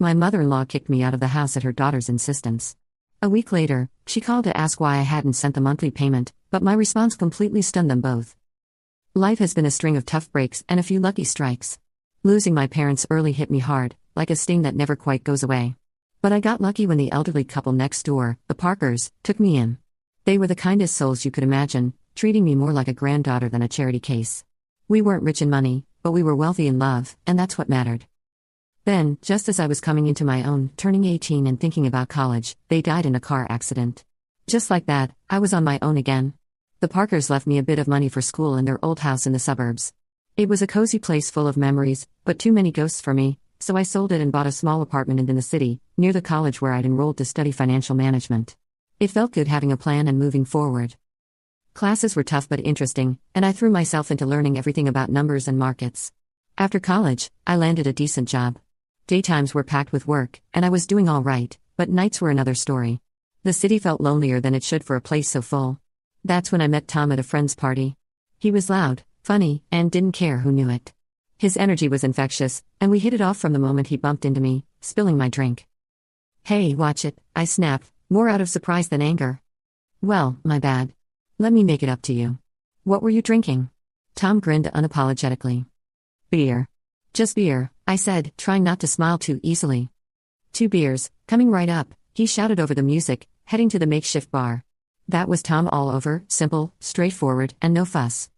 My mother-in-law kicked me out of the house at her daughter's insistence. A week later, she called to ask why I hadn't sent the monthly payment, but my response completely stunned them both. Life has been a string of tough breaks and a few lucky strikes. Losing my parents early hit me hard, like a sting that never quite goes away. But I got lucky when the elderly couple next door, the Parkers, took me in. They were the kindest souls you could imagine, treating me more like a granddaughter than a charity case. We weren't rich in money, but we were wealthy in love, and that's what mattered. Then, just as I was coming into my own, turning 18 and thinking about college, they died in a car accident. Just like that, I was on my own again. The Parkers left me a bit of money for school in their old house in the suburbs. It was a cozy place full of memories, but too many ghosts for me, so I sold it and bought a small apartment in the city, near the college where I'd enrolled to study financial management. It felt good having a plan and moving forward. Classes were tough but interesting, and I threw myself into learning everything about numbers and markets. After college, I landed a decent job. Daytimes were packed with work, and I was doing all right, but nights were another story. The city felt lonelier than it should for a place so full. That's when I met Tom at a friend's party. He was loud, funny, and didn't care who knew it. His energy was infectious, and we hit it off from the moment he bumped into me, spilling my drink. "Hey, watch it," I snapped, more out of surprise than anger. "Well, my bad. Let me make it up to you. What were you drinking?" Tom grinned unapologetically. "Beer. Just beer," I said, trying not to smile too easily. "2 beers, coming right up," he shouted over the music, heading to the makeshift bar. That was Tom all over, simple, straightforward, and no fuss.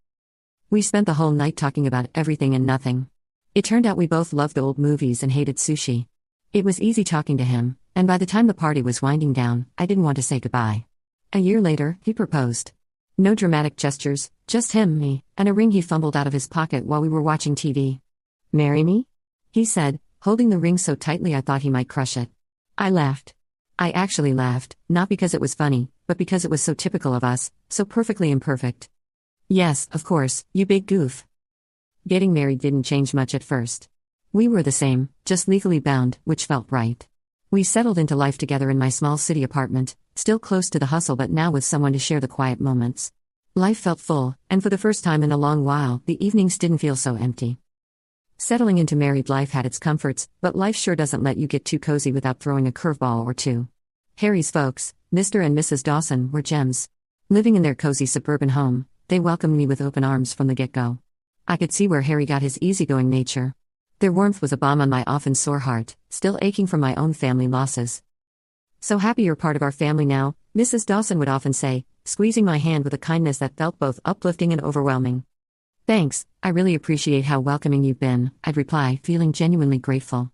We spent the whole night talking about everything and nothing. It turned out we both loved old movies and hated sushi. It was easy talking to him, and by the time the party was winding down, I didn't want to say goodbye. A year later, he proposed. No dramatic gestures, just him, me, and a ring he fumbled out of his pocket while we were watching TV. "Marry me?" he said, holding the ring so tightly I thought he might crush it. I laughed. I actually laughed, not because it was funny, but because it was so typical of us, so perfectly imperfect. "Yes, of course, you big goof." Getting married didn't change much at first. We were the same, just legally bound, which felt right. We settled into life together in my small city apartment, still close to the hustle but now with someone to share the quiet moments. Life felt full, and for the first time in a long while, the evenings didn't feel so empty. Settling into married life had its comforts, but life sure doesn't let you get too cozy without throwing a curveball or two. Harry's folks, Mr. and Mrs. Dawson, were gems. Living in their cozy suburban home, they welcomed me with open arms from the get-go. I could see where Harry got his easygoing nature. Their warmth was a balm on my often sore heart, still aching from my own family losses. "So happy you're part of our family now," Mrs. Dawson would often say, squeezing my hand with a kindness that felt both uplifting and overwhelming. "Thanks, I really appreciate how welcoming you've been," I'd reply, feeling genuinely grateful.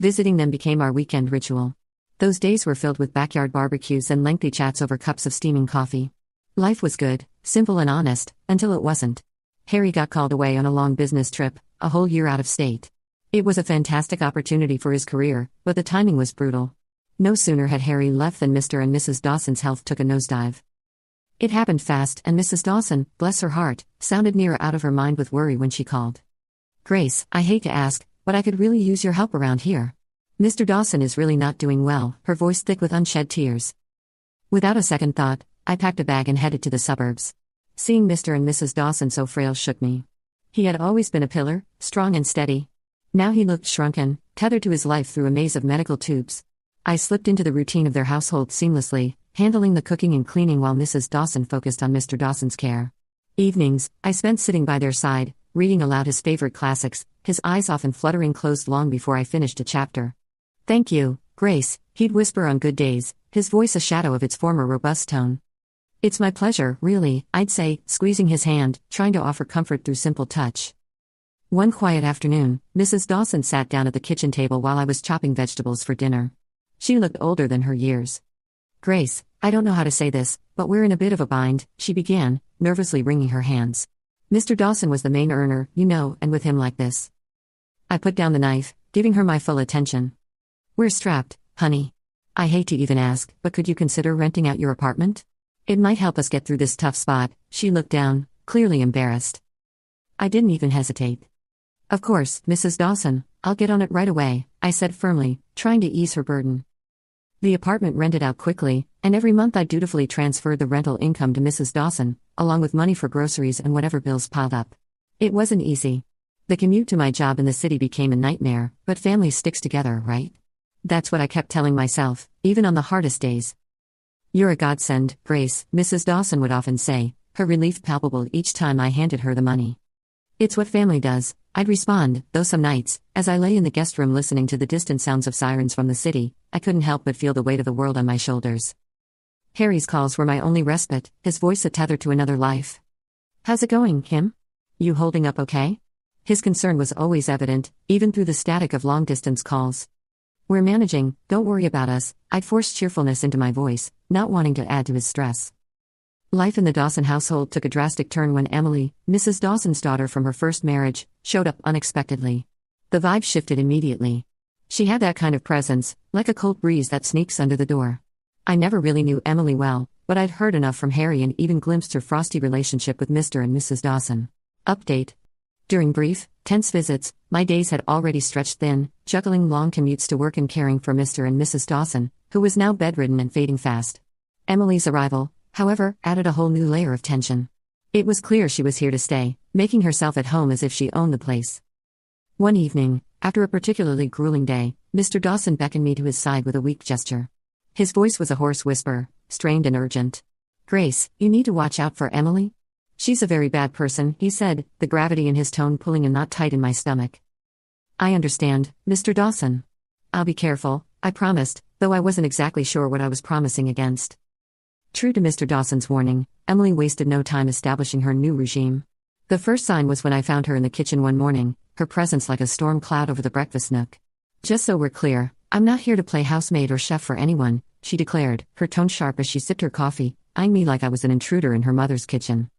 Visiting them became our weekend ritual. Those days were filled with backyard barbecues and lengthy chats over cups of steaming coffee. Life was good, simple and honest, until it wasn't. Harry got called away on a long business trip, a whole year out of state. It was a fantastic opportunity for his career, but the timing was brutal. No sooner had Harry left than Mr. and Mrs. Dawson's health took a nosedive. It happened fast, and Mrs. Dawson, bless her heart, sounded near out of her mind with worry when she called. "Grace, I hate to ask, but I could really use your help around here. Mr. Dawson is really not doing well," her voice thick with unshed tears. Without a second thought, I packed a bag and headed to the suburbs. Seeing Mr. and Mrs. Dawson so frail shook me. He had always been a pillar, strong and steady. Now he looked shrunken, tethered to his life through a maze of medical tubes. I slipped into the routine of their household seamlessly, handling the cooking and cleaning while Mrs. Dawson focused on Mr. Dawson's care. Evenings, I spent sitting by their side, reading aloud his favorite classics, his eyes often fluttering closed long before I finished a chapter. "Thank you, Grace," he'd whisper on good days, his voice a shadow of its former robust tone. "It's my pleasure, really," I'd say, squeezing his hand, trying to offer comfort through simple touch. One quiet afternoon, Mrs. Dawson sat down at the kitchen table while I was chopping vegetables for dinner. She looked older than her years. "Grace, I don't know how to say this, but we're in a bit of a bind," she began, nervously wringing her hands. "Mr. Dawson was the main earner, you know, and with him like this." I put down the knife, giving her my full attention. "We're strapped, honey. I hate to even ask, but could you consider renting out your apartment? It might help us get through this tough spot." She looked down, clearly embarrassed. I didn't even hesitate. "Of course, Mrs. Dawson, I'll get on it right away," I said firmly, trying to ease her burden. The apartment rented out quickly, and every month I dutifully transferred the rental income to Mrs. Dawson, along with money for groceries and whatever bills piled up. It wasn't easy. The commute to my job in the city became a nightmare, but family sticks together, right? That's what I kept telling myself, even on the hardest days. You're a godsend, Grace, Mrs. Dawson would often say, her relief palpable each time I handed her the money. It's what family does, I'd respond, though some nights, as I lay in the guest room listening to the distant sounds of sirens from the city, I couldn't help but feel the weight of the world on my shoulders. Harry's calls were my only respite, his voice a tether to another life. How's it going, Kim? You holding up okay? His concern was always evident, even through the static of long-distance calls. We're managing, don't worry about us, I'd forced cheerfulness into my voice, not wanting to add to his stress. Life in the Dawson household took a drastic turn when Emily, Mrs. Dawson's daughter from her first marriage, showed up unexpectedly. The vibe shifted immediately. She had that kind of presence, like a cold breeze that sneaks under the door. I never really knew Emily well, but I'd heard enough from Harry and even glimpsed her frosty relationship with Mr. and Mrs. Dawson. Update. During brief, tense visits, my days had already stretched thin, juggling long commutes to work and caring for Mr. and Mrs. Dawson, who was now bedridden and fading fast. Emily's arrival, however, added a whole new layer of tension. It was clear she was here to stay, making herself at home as if she owned the place. One evening, after a particularly grueling day, Mr. Dawson beckoned me to his side with a weak gesture. His voice was a hoarse whisper, strained and urgent. Grace, you need to watch out for Emily. She's a very bad person, he said, the gravity in his tone pulling a knot tight in my stomach. I understand, Mr. Dawson. I'll be careful, I promised, though I wasn't exactly sure what I was promising against. True to Mr. Dawson's warning, Emily wasted no time establishing her new regime. The first sign was when I found her in the kitchen one morning, her presence like a storm cloud over the breakfast nook. Just so we're clear, I'm not here to play housemaid or chef for anyone, she declared, her tone sharp as she sipped her coffee, eyeing me like I was an intruder in her mother's kitchen.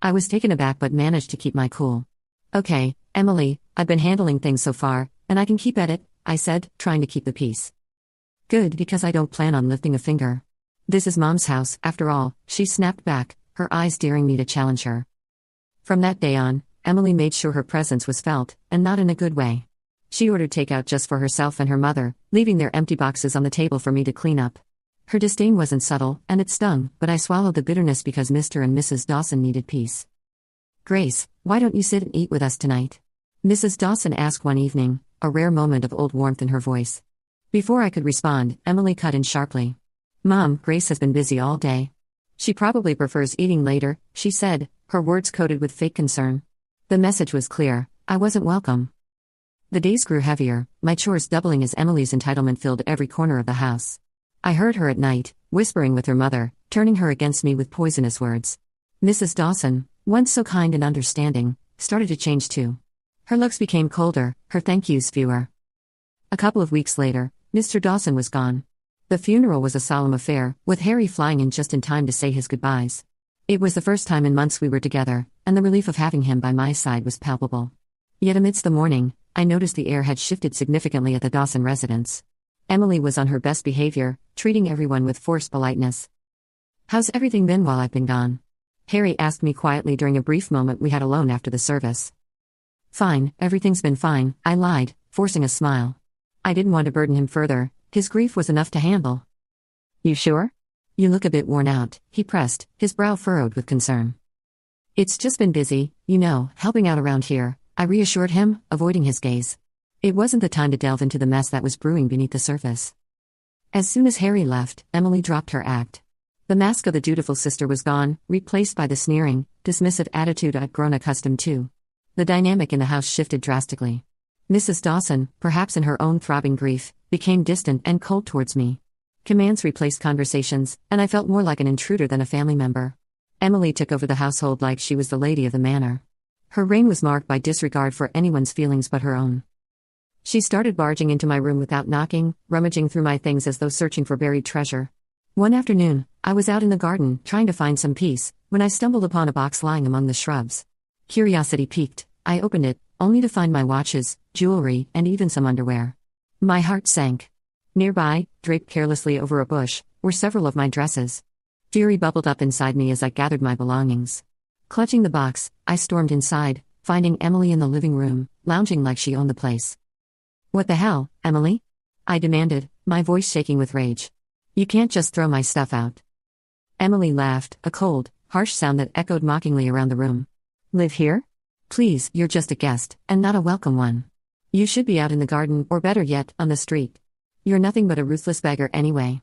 I was taken aback but managed to keep my cool. Okay, Emily, I've been handling things so far, and I can keep at it, I said, trying to keep the peace. Good, because I don't plan on lifting a finger. This is Mom's house, after all, she snapped back, her eyes daring me to challenge her. From that day on, Emily made sure her presence was felt, and not in a good way. She ordered takeout just for herself and her mother, leaving their empty boxes on the table for me to clean up. Her disdain wasn't subtle, and it stung, but I swallowed the bitterness because Mr. and Mrs. Dawson needed peace. Grace, why don't you sit and eat with us tonight? Mrs. Dawson asked one evening, a rare moment of old warmth in her voice. Before I could respond, Emily cut in sharply. Mom, Grace has been busy all day. She probably prefers eating later, she said, her words coated with fake concern. The message was clear, I wasn't welcome. The days grew heavier, my chores doubling as Emily's entitlement filled every corner of the house. I heard her at night, whispering with her mother, turning her against me with poisonous words. Mrs. Dawson, once so kind and understanding, started to change too. Her looks became colder, her thank yous fewer. A couple of weeks later, Mr. Dawson was gone. The funeral was a solemn affair, with Harry flying in just in time to say his goodbyes. It was the first time in months we were together, and the relief of having him by my side was palpable. Yet amidst the mourning, I noticed the air had shifted significantly at the Dawson residence. Emily was on her best behavior, treating everyone with forced politeness. How's everything been while I've been gone? Harry asked me quietly during a brief moment we had alone after the service. Fine, everything's been fine, I lied, forcing a smile. I didn't want to burden him further, his grief was enough to handle. You sure? You look a bit worn out, he pressed, his brow furrowed with concern. It's just been busy, you know, helping out around here, I reassured him, avoiding his gaze. It wasn't the time to delve into the mess that was brewing beneath the surface. As soon as Harry left, Emily dropped her act. The mask of the dutiful sister was gone, replaced by the sneering, dismissive attitude I'd grown accustomed to. The dynamic in the house shifted drastically. Mrs. Dawson, perhaps in her own throbbing grief, became distant and cold towards me. Commands replaced conversations, and I felt more like an intruder than a family member. Emily took over the household like she was the lady of the manor. Her reign was marked by disregard for anyone's feelings but her own. She started barging into my room without knocking, rummaging through my things as though searching for buried treasure. One afternoon, I was out in the garden, trying to find some peace, when I stumbled upon a box lying among the shrubs. Curiosity piqued, I opened it, only to find my watches, jewelry, and even some underwear. My heart sank. Nearby, draped carelessly over a bush, were several of my dresses. Fury bubbled up inside me as I gathered my belongings. Clutching the box, I stormed inside, finding Emily in the living room, lounging like she owned the place. What the hell, Emily? I demanded, my voice shaking with rage. You can't just throw my stuff out. Emily laughed, a cold, harsh sound that echoed mockingly around the room. Live here? Please, you're just a guest, and not a welcome one. You should be out in the garden, or better yet, on the street. You're nothing but a ruthless beggar anyway.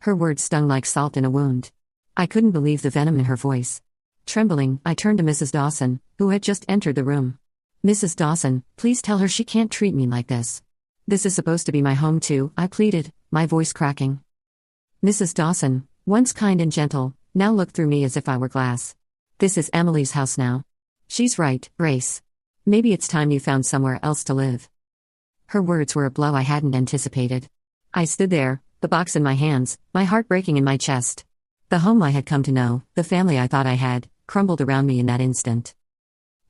Her words stung like salt in a wound. I couldn't believe the venom in her voice. Trembling, I turned to Mrs. Dawson, who had just entered the room. Mrs. Dawson, please tell her she can't treat me like this. This is supposed to be my home too, I pleaded, my voice cracking. Mrs. Dawson, once kind and gentle, now looked through me as if I were glass. This is Emily's house now. She's right, Grace. Maybe it's time you found somewhere else to live. Her words were a blow I hadn't anticipated. I stood there, the box in my hands, my heart breaking in my chest. The home I had come to know, the family I thought I had, crumbled around me in that instant.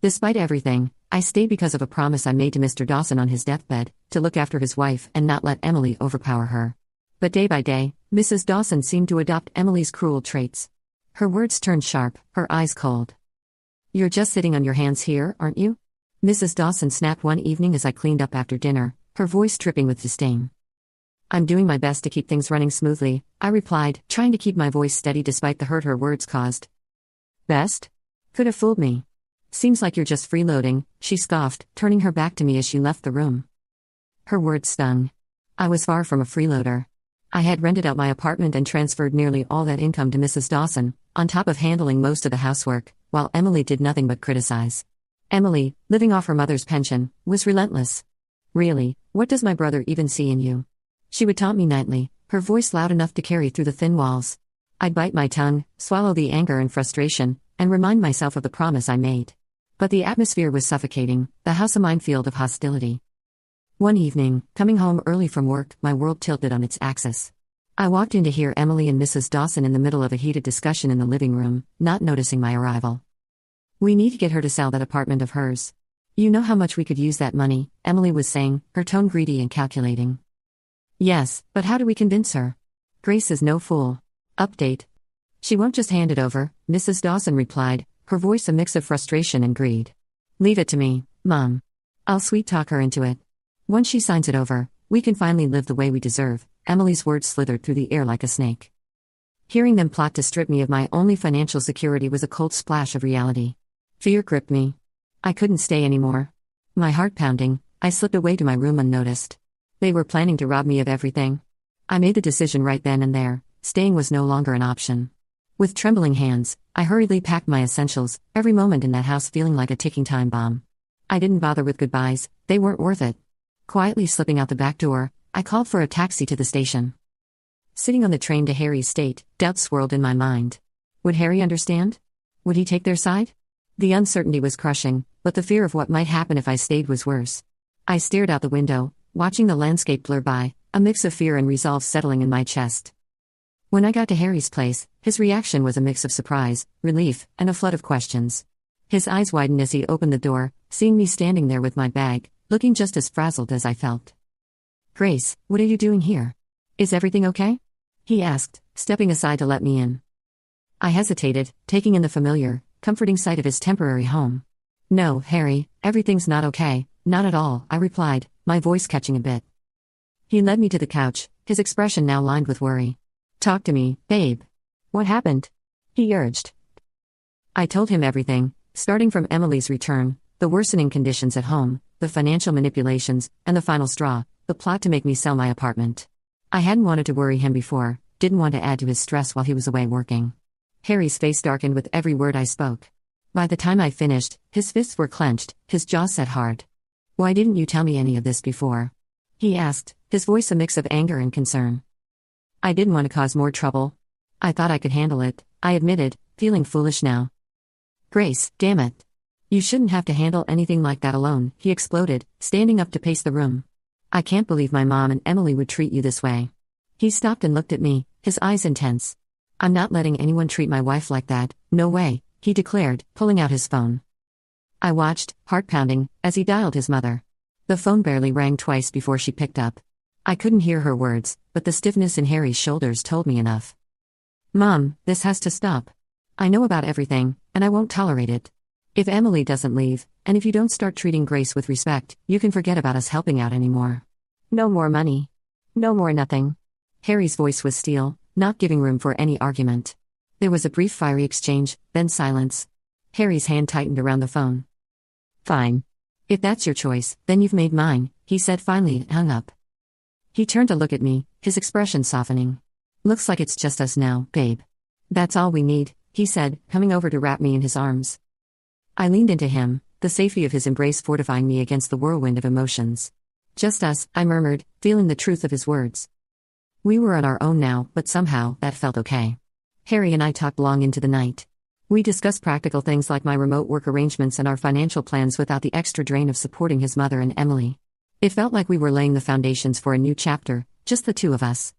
Despite everything, I stayed because of a promise I made to Mr. Dawson on his deathbed, to look after his wife and not let Emily overpower her. But day by day, Mrs. Dawson seemed to adopt Emily's cruel traits. Her words turned sharp, her eyes cold. You're just sitting on your hands here, aren't you? Mrs. Dawson snapped one evening as I cleaned up after dinner, her voice dripping with disdain. I'm doing my best to keep things running smoothly, I replied, trying to keep my voice steady despite the hurt her words caused. Best? Could have fooled me. Seems like you're just freeloading, she scoffed, turning her back to me as she left the room. Her words stung. I was far from a freeloader. I had rented out my apartment and transferred nearly all that income to Mrs. Dawson, on top of handling most of the housework, while Emily did nothing but criticize. Emily, living off her mother's pension, was relentless. Really, what does my brother even see in you? She would taunt me nightly, her voice loud enough to carry through the thin walls. I'd bite my tongue, swallow the anger and frustration, and remind myself of the promise I made. But the atmosphere was suffocating, the house a minefield of hostility. One evening, coming home early from work, my world tilted on its axis. I walked in to hear Emily and Mrs. Dawson in the middle of a heated discussion in the living room, not noticing my arrival. We need to get her to sell that apartment of hers. You know how much we could use that money, Emily was saying, her tone greedy and calculating. Yes, but how do we convince her? Grace is no fool. Update. She won't just hand it over, Mrs. Dawson replied, her voice a mix of frustration and greed. Leave it to me, Mom. I'll sweet-talk her into it. Once she signs it over, we can finally live the way we deserve, Emily's words slithered through the air like a snake. Hearing them plot to strip me of my only financial security was a cold splash of reality. Fear gripped me. I couldn't stay anymore. My heart pounding, I slipped away to my room unnoticed. They were planning to rob me of everything. I made the decision right then and there, staying was no longer an option. With trembling hands, I hurriedly packed my essentials, every moment in that house feeling like a ticking time bomb. I didn't bother with goodbyes, they weren't worth it. Quietly slipping out the back door, I called for a taxi to the station. Sitting on the train to Harry's state, doubts swirled in my mind. Would Harry understand? Would he take their side? The uncertainty was crushing, but the fear of what might happen if I stayed was worse. I stared out the window, watching the landscape blur by, a mix of fear and resolve settling in my chest. When I got to Harry's place, his reaction was a mix of surprise, relief, and a flood of questions. His eyes widened as he opened the door, seeing me standing there with my bag, looking just as frazzled as I felt. Grace, what are you doing here? Is everything okay? He asked, stepping aside to let me in. I hesitated, taking in the familiar, comforting sight of his temporary home. No, Harry, everything's not okay, not at all, I replied, my voice catching a bit. He led me to the couch, his expression now lined with worry. Talk to me, babe. What happened? He urged. I told him everything, starting from Emily's return, the worsening conditions at home, the financial manipulations, and the final straw, the plot to make me sell my apartment. I hadn't wanted to worry him before, didn't want to add to his stress while he was away working. Harry's face darkened with every word I spoke. By the time I finished, his fists were clenched, his jaw set hard. Why didn't you tell me any of this before? He asked, his voice a mix of anger and concern. I didn't want to cause more trouble. I thought I could handle it, I admitted, feeling foolish now. Grace, damn it. You shouldn't have to handle anything like that alone, he exploded, standing up to pace the room. I can't believe my mom and Emily would treat you this way. He stopped and looked at me, his eyes intense. I'm not letting anyone treat my wife like that, no way, he declared, pulling out his phone. I watched, heart pounding, as he dialed his mother. The phone barely rang twice before she picked up. I couldn't hear her words, but the stiffness in Harry's shoulders told me enough. Mom, this has to stop. I know about everything, and I won't tolerate it. If Emily doesn't leave, and if you don't start treating Grace with respect, you can forget about us helping out anymore. No more money. No more nothing. Harry's voice was steel, not giving room for any argument. There was a brief fiery exchange, then silence. Harry's hand tightened around the phone. Fine. If that's your choice, then you've made mine, he said finally and hung up. He turned to look at me, his expression softening. "Looks like it's just us now, babe." "That's all we need," he said, coming over to wrap me in his arms. I leaned into him, the safety of his embrace fortifying me against the whirlwind of emotions. "Just us," I murmured, feeling the truth of his words. We were on our own now, but somehow, that felt okay. Harry and I talked long into the night. We discussed practical things like my remote work arrangements and our financial plans without the extra drain of supporting his mother and Emily. It felt like we were laying the foundations for a new chapter, just the two of us.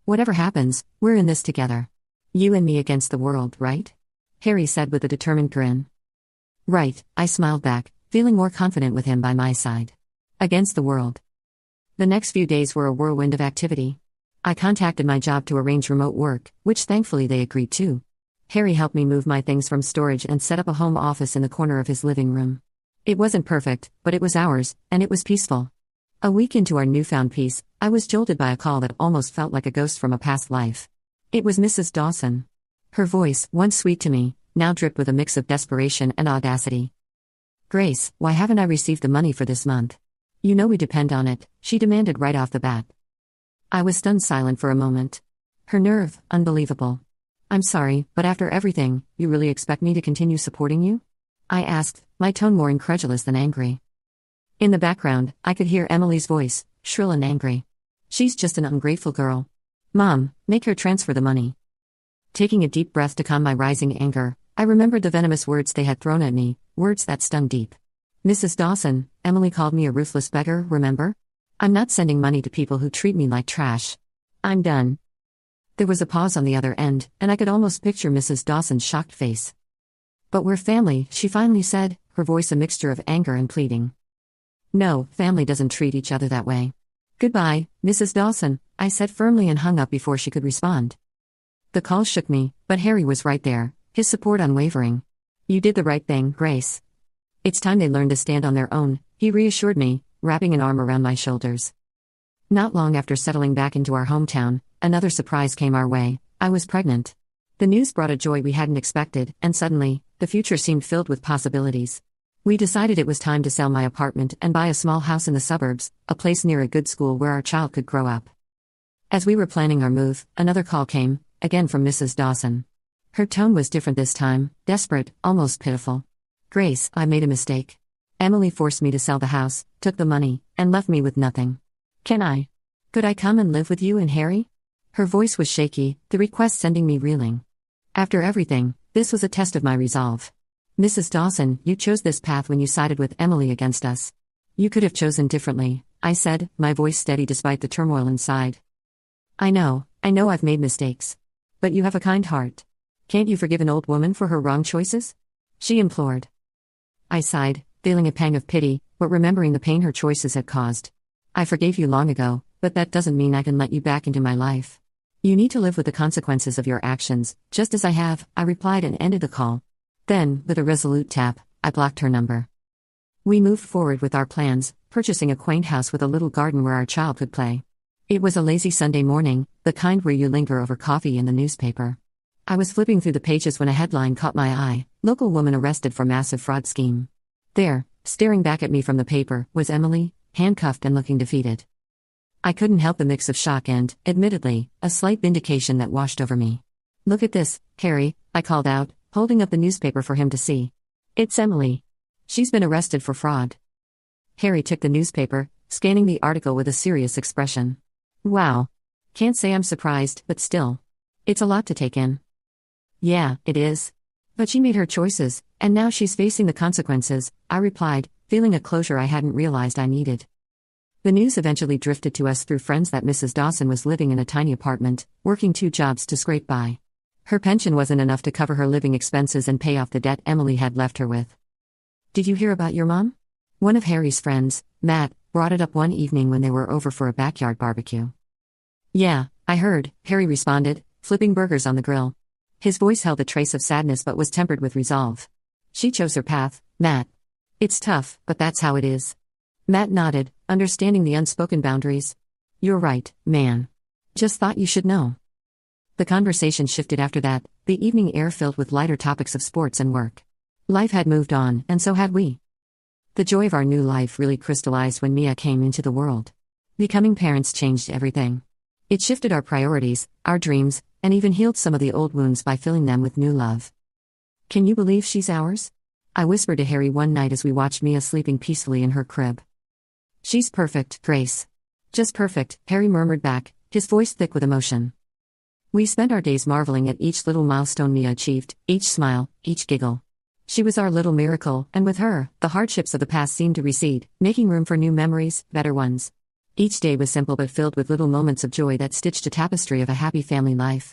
"Whatever happens, we're in this together. You and me against the world, right?" Harry said with a determined grin. "Right," I smiled back, feeling more confident with him by my side. Against the world. The next few days were a whirlwind of activity. I contacted my job to arrange remote work, which thankfully they agreed to. Harry helped me move my things from storage and set up a home office in the corner of his living room. It wasn't perfect, but it was ours, and it was peaceful. A week into our newfound peace, I was jolted by a call that almost felt like a ghost from a past life. It was Mrs. Dawson. Her voice, once sweet to me, now dripped with a mix of desperation and audacity. "Grace, why haven't I received the money for this month? You know we depend on it," she demanded right off the bat. I was stunned silent for a moment. Her nerve, unbelievable. "I'm sorry, but after everything, you really expect me to continue supporting you?" I asked, my tone more incredulous than angry. In the background, I could hear Emily's voice, shrill and angry. "She's just an ungrateful girl. Mom, make her transfer the money." Taking a deep breath to calm my rising anger, I remembered the venomous words they had thrown at me, words that stung deep. "Mrs. Dawson, Emily called me a ruthless beggar, remember? I'm not sending money to people who treat me like trash. I'm done." There was a pause on the other end, and I could almost picture Mrs. Dawson's shocked face. "But we're family," she finally said, her voice a mixture of anger and pleading. "No, family doesn't treat each other that way. Goodbye, Mrs. Dawson," I said firmly and hung up before she could respond. The call shook me, but Harry was right there, his support unwavering. "You did the right thing, Grace. It's time they learned to stand on their own," he reassured me, wrapping an arm around my shoulders. Not long after settling back into our hometown, another surprise came our way. I was pregnant. The news brought a joy we hadn't expected, and suddenly, the future seemed filled with possibilities. We decided it was time to sell my apartment and buy a small house in the suburbs, a place near a good school where our child could grow up. As we were planning our move, another call came, again from Mrs. Dawson. Her tone was different this time, desperate, almost pitiful. "Grace, I made a mistake. Emily forced me to sell the house, took the money, and left me with nothing. Could I come and live with you and Harry?" Her voice was shaky, the request sending me reeling. After everything, this was a test of my resolve. "Mrs. Dawson, you chose this path when you sided with Emily against us. You could have chosen differently," I said, my voice steady despite the turmoil inside. I know I've made mistakes. But you have a kind heart. Can't you forgive an old woman for her wrong choices?" she implored. I sighed, feeling a pang of pity, but remembering the pain her choices had caused. "I forgave you long ago, but that doesn't mean I can let you back into my life. You need to live with the consequences of your actions, just as I have," I replied and ended the call. Then, with a resolute tap, I blocked her number. We moved forward with our plans, purchasing a quaint house with a little garden where our child could play. It was a lazy Sunday morning, the kind where you linger over coffee and the newspaper. I was flipping through the pages when a headline caught my eye: "Local woman arrested for massive fraud scheme." There, staring back at me from the paper, was Emily, handcuffed and looking defeated. I couldn't help the mix of shock and, admittedly, a slight vindication that washed over me. "Look at this, Harry," I called out, holding up the newspaper for him to see. "It's Emily. She's been arrested for fraud." Harry took the newspaper, scanning the article with a serious expression. "Wow. Can't say I'm surprised, but still. It's a lot to take in." "Yeah, it is. But she made her choices, and now she's facing the consequences," I replied, feeling a closure I hadn't realized I needed. The news eventually drifted to us through friends that Mrs. Dawson was living in a tiny apartment, working 2 jobs to scrape by. Her pension wasn't enough to cover her living expenses and pay off the debt Emily had left her with. "Did you hear about your mom?" One of Harry's friends, Matt, brought it up one evening when they were over for a backyard barbecue. "Yeah, I heard," Harry responded, flipping burgers on the grill. His voice held a trace of sadness but was tempered with resolve. "She chose her path, Matt. It's tough, but that's how it is." Matt nodded, understanding the unspoken boundaries. "You're right, man. Just thought you should know." The conversation shifted after that, the evening air filled with lighter topics of sports and work. Life had moved on, and so had we. The joy of our new life really crystallized when Mia came into the world. Becoming parents changed everything. It shifted our priorities, our dreams, and even healed some of the old wounds by filling them with new love. Can you believe she's ours? I whispered to Harry one night as we watched Mia sleeping peacefully in her crib. She's perfect, Grace. Just perfect, Harry murmured back, his voice thick with emotion. We spent our days marveling at each little milestone Mia achieved, each smile, each giggle. She was our little miracle, and with her, the hardships of the past seemed to recede, making room for new memories, better ones. Each day was simple but filled with little moments of joy that stitched a tapestry of a happy family life.